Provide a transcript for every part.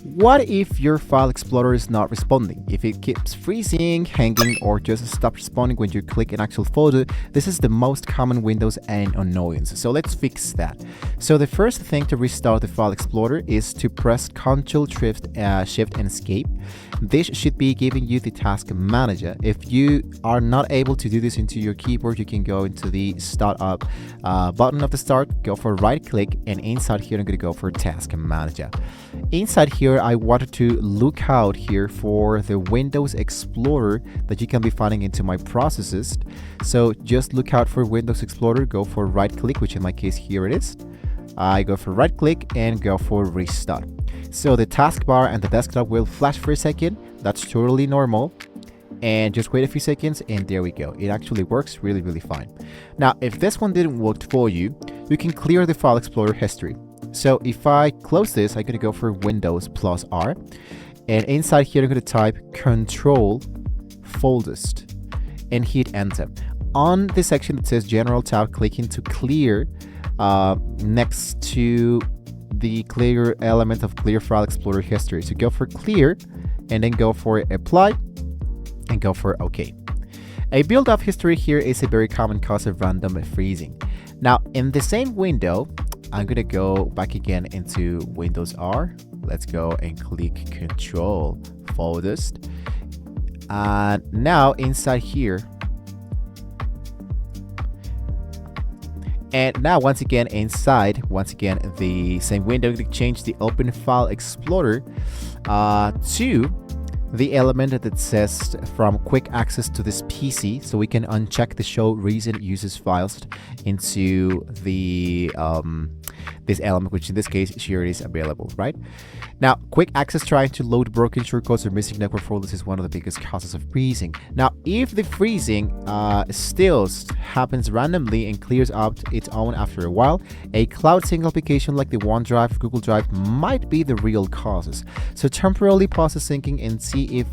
What if your file explorer is not responding? If it keeps freezing, hanging, or just stops responding when you click an actual folder, this is the most common Windows end annoyance. So let's fix that. So the first thing to restart the file explorer is to press Ctrl Shift and Escape. This should be giving you the task manager. If you are not able to do this into your keyboard, you can go into the Start Up button of the start, go for right click, and inside here I'm going to go for Task Manager. Inside here I wanted to look out here for the Windows Explorer that you can be finding into my processes. So just look out for Windows Explorer, go for right click, which in my case here it is. I go for right click and go for restart. So the taskbar and the desktop will flash for a second. That's totally normal. And just wait a few seconds and there we go. It actually works really fine. Now if this one didn't work for you, you can clear the file explorer history. So if I close this, I'm going to go for Windows plus R, and inside here I'm going to type Control Folders and hit enter. On the section that says General tab, click into clear next to the clear element of clear file explorer history. So go for clear and then go for apply and go for OK. A build-up history here is a very common cause of random freezing. Now in the same window, I'm going to go back again into Windows R. Let's go and click Control Folders. And now inside here, and now once again inside, the same window, to change the Open File Explorer to the element that says from quick access to this PC, so we can uncheck the show recent users files into the this element, which in this case here is available, right? Now, quick access trying to load broken shortcodes or missing network folders is one of the biggest causes of freezing. Now, if the freezing still happens randomly and clears up its own after a while, a cloud sync application like the OneDrive, Google Drive might be the real causes. So temporarily pause the syncing and see if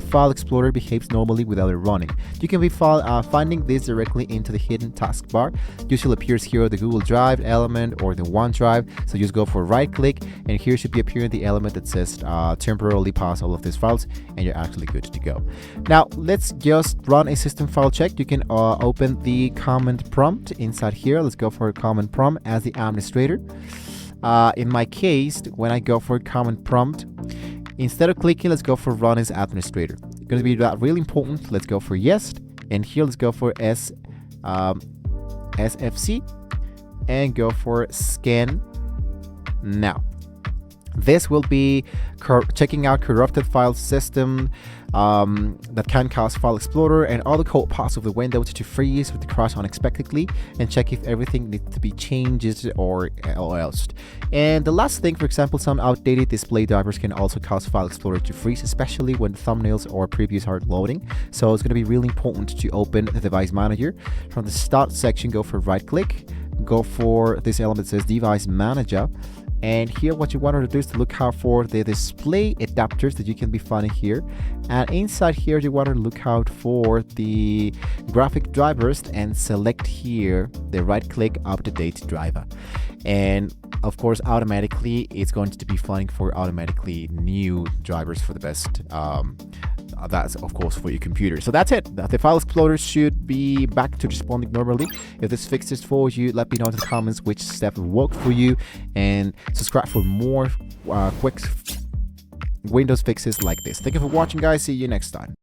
File Explorer behaves normally without it running. You can be finding this directly into the hidden taskbar. Usually appears here the Google Drive element or the OneDrive. So just go for right click and here should be appearing the element that says temporarily pause all of these files and you're actually good to go. Now let's just run a system file check. You can open the command prompt inside here. Let's go for a command prompt as the administrator. In my case, when I go for command prompt, instead of clicking, let's go for run as administrator. It's going to be that really important. Let's go for yes, and here let's go for SFC and go for scan now. This will be checking out corrupted file system that can cause File Explorer and all the code paths of the Windows to freeze or to crash unexpectedly, and check if everything needs to be changed or else. And the last thing, for example, some outdated display drivers can also cause File Explorer to freeze, especially when thumbnails or previews are loading. So it's going to be really important to open the device manager. From the start section, go for right click, go for this element that says device manager. And here what you want to do is to look out for the display adapters that you can be finding here, and inside here you want to look out for the graphic drivers and select here the right click update driver, and of course automatically it's going to be finding for automatically new drivers for the best that's of course for your computer. So that's it. The File Explorer should be back to responding normally. If this fixes for you, let me know in the comments which step worked for you, and subscribe for more quick Windows fixes like this. Thank you for watching, guys. See you next time.